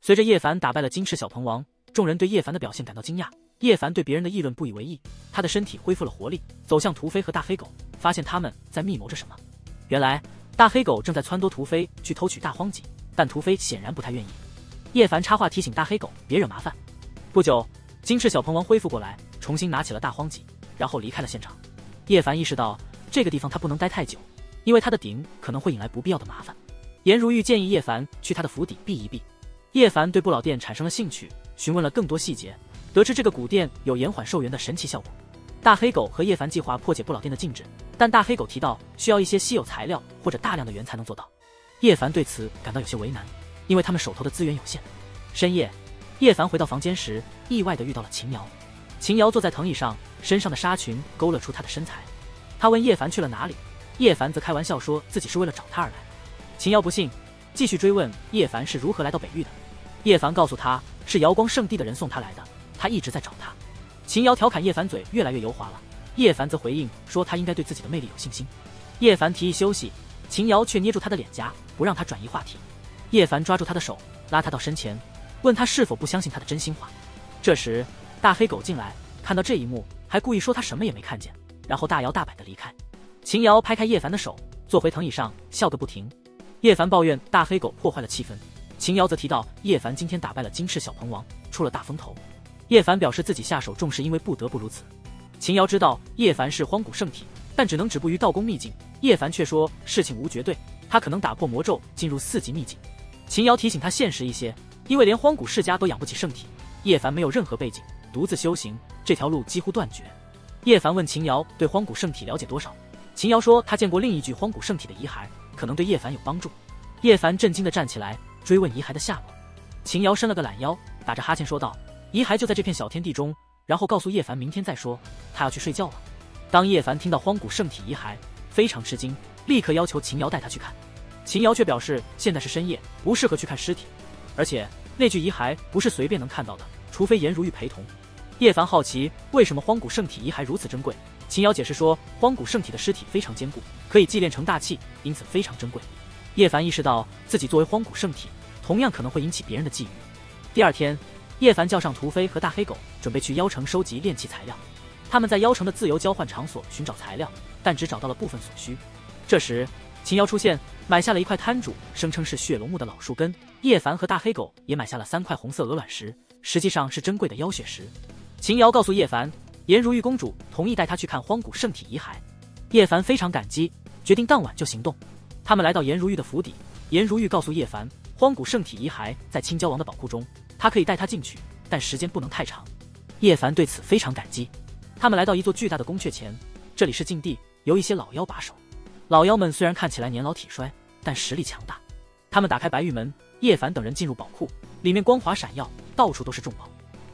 随着叶凡打败了金翅小鹏王，众人对叶凡的表现感到惊讶。叶凡对别人的议论不以为意，他的身体恢复了活力，走向屠飞和大黑狗，发现他们在密谋着什么。原来大黑狗正在撺掇屠飞去偷取大荒戟，但屠飞显然不太愿意。叶凡插话提醒大黑狗别惹麻烦。不久，金翅小鹏王恢复过来，重新拿起了大荒戟，然后离开了现场。叶凡意识到这个地方他不能待太久，因为他的顶可能会引来不必要的麻烦。颜如玉建议叶凡去他的府邸避一避。叶凡对不老殿产生了兴趣，询问了更多细节，得知这个古殿有延缓寿元的神奇效果。大黑狗和叶凡计划破解不老殿的禁制，但大黑狗提到需要一些稀有材料或者大量的元才能做到。叶凡对此感到有些为难，因为他们手头的资源有限。深夜，叶凡回到房间时，意外地遇到了秦瑶。秦瑶坐在藤椅上，身上的纱裙勾勒出她的身材。他问叶凡去了哪里，叶凡则开玩笑说自己是为了找他而来。秦瑶不信，继续追问叶凡是如何来到北域的。叶凡告诉他是瑶光圣地的人送他来的，他一直在找他。秦瑶调侃叶凡嘴越来越油滑了，叶凡则回应说他应该对自己的魅力有信心。叶凡提议休息，秦瑶却捏住他的脸颊，不让他转移话题。叶凡抓住他的手，拉他到身前，问他是否不相信他的真心话。这时大黑狗进来，看到这一幕，还故意说他什么也没看见，然后大摇大摆地离开。秦瑶拍开叶凡的手，坐回藤椅上，笑个不停。叶凡抱怨大黑狗破坏了气氛，秦瑶则提到叶凡今天打败了金翅小鹏王，出了大风头。叶凡表示自己下手重是因为不得不如此。秦瑶知道叶凡是荒古圣体，但只能止步于道宫秘境。叶凡却说事情无绝对，他可能打破魔咒进入4级秘境。秦瑶提醒他现实一些，因为连荒古世家都养不起圣体，叶凡没有任何背景，独自修行这条路几乎断绝。叶凡问秦瑶对荒古圣体了解多少，秦瑶说他见过另一具荒古圣体的遗骸，可能对叶凡有帮助。叶凡震惊地站起来，追问遗骸的下落。秦瑶伸了个懒腰，打着哈欠说道：遗骸就在这片小天地中，然后告诉叶凡明天再说，他要去睡觉了。当叶凡听到荒古圣体遗骸，非常吃惊，立刻要求秦瑶带他去看。秦瑶却表示现在是深夜，不适合去看尸体，而且那具遗骸不是随便能看到的，除非颜如玉陪同。叶凡好奇为什么荒古圣体遗骸如此珍贵，秦瑶解释说荒古圣体的尸体非常坚固，可以祭炼成大器，因此非常珍贵。叶凡意识到自己作为荒古圣体，同样可能会引起别人的觊觎。第二天，叶凡叫上屠飞和大黑狗，准备去妖城收集炼器材料。他们在妖城的自由交换场所寻找材料，但只找到了部分所需。这时秦瑶出现，买下了一块摊主声称是血龙木的老树根。叶凡和大黑狗也买下了3块红色鹅卵石，实际上是珍贵的妖血石。秦瑶告诉叶凡，颜如玉公主同意带他去看荒古圣体遗骸。叶凡非常感激，决定当晚就行动。他们来到颜如玉的府邸，颜如玉告诉叶凡，荒古圣体遗骸在青蛟王的宝库中，他可以带他进去，但时间不能太长。叶凡对此非常感激。他们来到一座巨大的宫阙前，这里是禁地，由一些老妖把守。老妖们虽然看起来年老体衰，但实力强大。他们打开白玉门，叶凡等人进入宝库，里面光华闪耀，到处都是重宝。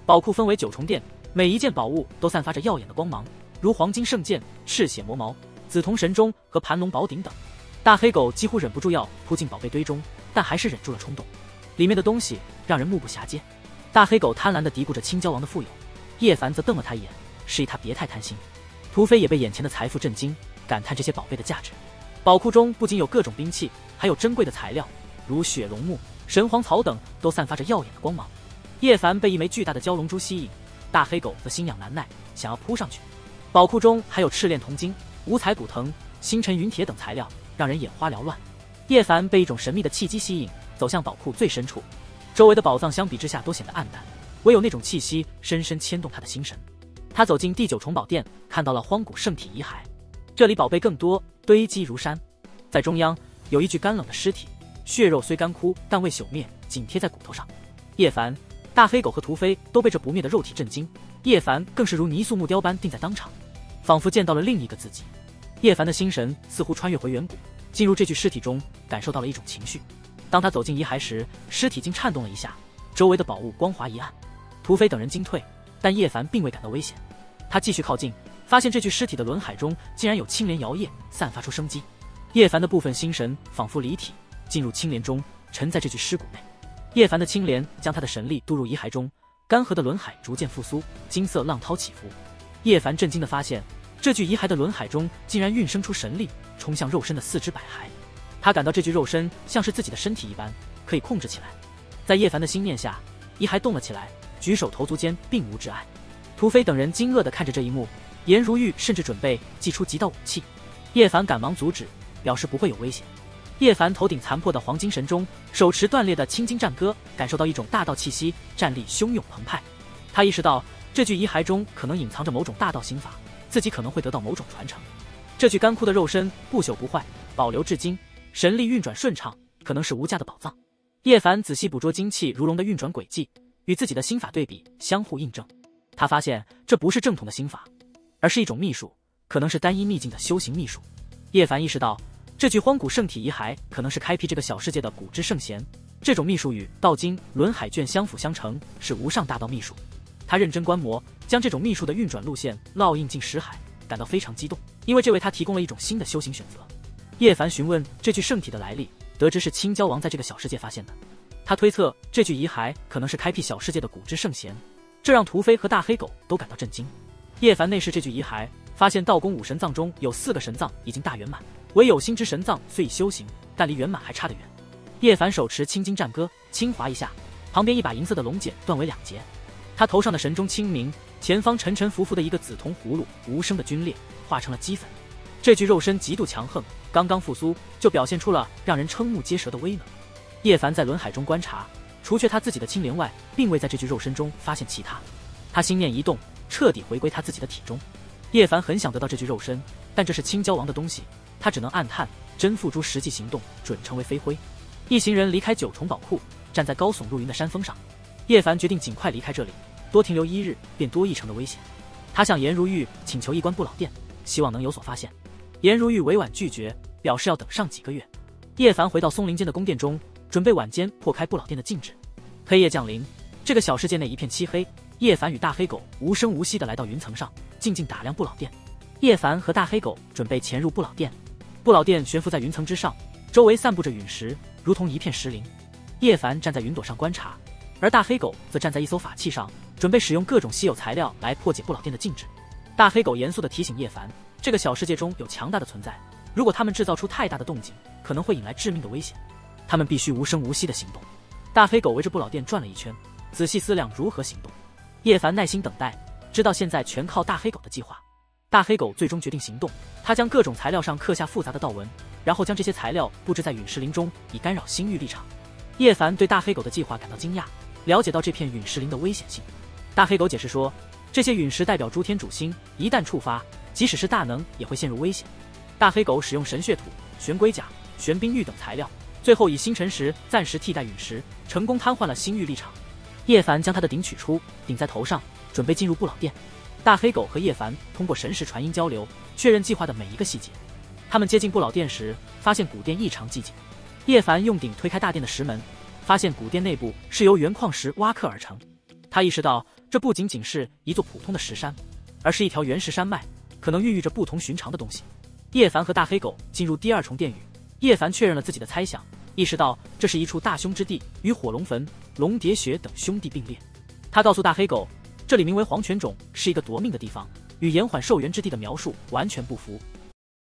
宝库分为9重殿，每一件宝物都散发着耀眼的光芒，如黄金圣剑、赤血魔矛、紫铜神钟和盘龙宝鼎等。大黑狗几乎忍不住要扑进宝贝堆中，但还是忍住了冲动。里面的东西让人目不暇接。大黑狗贪婪地嘀咕着青蛟王的富有，叶凡则瞪了他一眼，示意他别太贪心。屠飞也被眼前的财富震惊，感叹这些宝贝的价值。宝库中不仅有各种兵器，还有珍贵的材料，如血龙木、神黄草等，都散发着耀眼的光芒。叶凡被一枚巨大的蛟龙珠吸引，大黑狗则心痒难耐，想要扑上去。宝库中还有赤炼铜筋、五彩古藤、星辰云铁等材料，让人眼花缭乱。叶凡被一种神秘的气机吸引，走向宝库最深处。周围的宝藏相比之下都显得暗淡，唯有那种气息深深牵动他的心神。他走进第9重宝殿，看到了荒古圣体遗骸，这里宝贝更多，堆积如山。在中央有一具干冷的尸体，血肉虽干枯，但未朽灭，紧贴在骨头上。叶凡、大黑狗和屠飞都被这不灭的肉体震惊，叶凡更是如泥塑木雕般定在当场，仿佛见到了另一个自己。叶凡的心神似乎穿越回远古，进入这具尸体中，感受到了一种情绪。当他走进遗骸时，尸体竟颤动了一下，周围的宝物光华一暗。屠飞等人惊退，但叶凡并未感到危险。他继续靠近，发现这具尸体的轮海中竟然有青莲摇曳，散发出生机。叶凡的部分心神仿佛离体，进入青莲中，沉在这具尸骨内。叶凡的青莲将他的神力渡入遗骸中，干涸的轮海逐渐复苏，金色浪涛起伏。叶凡震惊地发现，这具遗骸的轮海中竟然运生出神力，冲向肉身的4肢百骸。他感到这具肉身像是自己的身体一般，可以控制起来。在叶凡的心念下，遗骸动了起来，举手投足间并无挚爱。屠飞等人惊愕地看着这一幕，颜如玉甚至准备祭出极道武器。叶凡赶忙阻止，表示不会有危险。叶凡头顶残破的黄金神钟，手持断裂的青金战戈，感受到一种大道气息，战力汹涌澎湃。他意识到这具遗骸中可能隐藏着某种大道心法，自己可能会得到某种传承。这具干枯的肉身不朽不坏，保留至今，神力运转顺畅，可能是无价的宝藏。叶凡仔细捕捉精气如龙的运转轨迹，与自己的心法对比，相互印证。他发现这不是正统的心法，而是一种秘术，可能是单一秘境的修行秘术。叶凡意识到，这具荒古圣体遗骸可能是开辟这个小世界的古之圣贤。这种秘术与道经轮海卷相辅相成，是无上大道秘术。他认真观摩，将这种秘术的运转路线烙印进识海，感到非常激动，因为这为他提供了一种新的修行选择。叶凡询问这具圣体的来历，得知是青蛟王在这个小世界发现的。他推测这具遗骸可能是开辟小世界的古之圣贤，这让屠飞和大黑狗都感到震惊。叶凡内视这具遗骸，发现道宫五神藏中有4个神藏已经大圆满，唯有心之神藏虽已修行，但离圆满还差得远。叶凡手持青金战戈，轻划一下，旁边一把银色的龙锏断为2截。他头上的神钟清明，前方沉沉浮浮的一个紫铜葫芦无声的皲裂，化成了齑粉。这具肉身极度强横，刚刚复苏就表现出了让人瞠目结舌的威能。叶凡在轮海中观察，除却他自己的青莲外，并未在这具肉身中发现其他。他心念一动，彻底回归他自己的体中。叶凡很想得到这具肉身，但这是青蛟王的东西，他只能暗叹，真付诸实际行动，准成为飞灰。一行人离开9重宝库，站在高耸入云的山峰上。叶凡决定尽快离开这里，多停留1日便多1成的危险。他向颜如玉请求一观不老殿，希望能有所发现。颜如玉委婉拒绝，表示要等上几个月。叶凡回到松林间的宫殿中，准备晚间破开不老殿的禁制。黑夜降临，这个小世界内一片漆黑。叶凡与大黑狗无声无息地来到云层上，静静打量不老殿。叶凡和大黑狗准备潜入不老殿。不老殿悬浮在云层之上，周围散布着陨石，如同一片石林。叶凡站在云朵上观察，而大黑狗则站在一艘法器上，准备使用各种稀有材料来破解不老殿的禁制。大黑狗严肃地提醒叶凡，这个小世界中有强大的存在，如果他们制造出太大的动静，可能会引来致命的危险。他们必须无声无息地行动。大黑狗围着不老殿转了一圈，仔细思量如何行动。叶凡耐心等待，知道现在全靠大黑狗的计划。大黑狗最终决定行动，他将各种材料上刻下复杂的道纹，然后将这些材料布置在陨石林中，以干扰星域立场。叶凡对大黑狗的计划感到惊讶，了解到这片陨石林的危险性。大黑狗解释说，这些陨石代表诸天主星，一旦触发，即使是大能也会陷入危险。大黑狗使用神血土、玄龟甲、玄冰玉等材料，最后以星辰石暂时替代陨石，成功瘫痪了星域立场。叶凡将他的鼎取出，顶在头上，准备进入不老殿。大黑狗和叶凡通过神识传音交流，确认计划的每一个细节。他们接近不老殿时，发现古殿异常寂静。叶凡用鼎推开大殿的石门，发现古殿内部是由原矿石挖刻而成。他意识到，这不仅仅是一座普通的石山，而是一条原石山脉，可能孕育着不同寻常的东西。叶凡和大黑狗进入第2重殿宇，叶凡确认了自己的猜想，意识到这是一处大凶之地，与火龙坟、龙蝶穴等兄弟并列。他告诉大黑狗，这里名为黄泉冢，是一个夺命的地方，与延缓寿元之地的描述完全不符。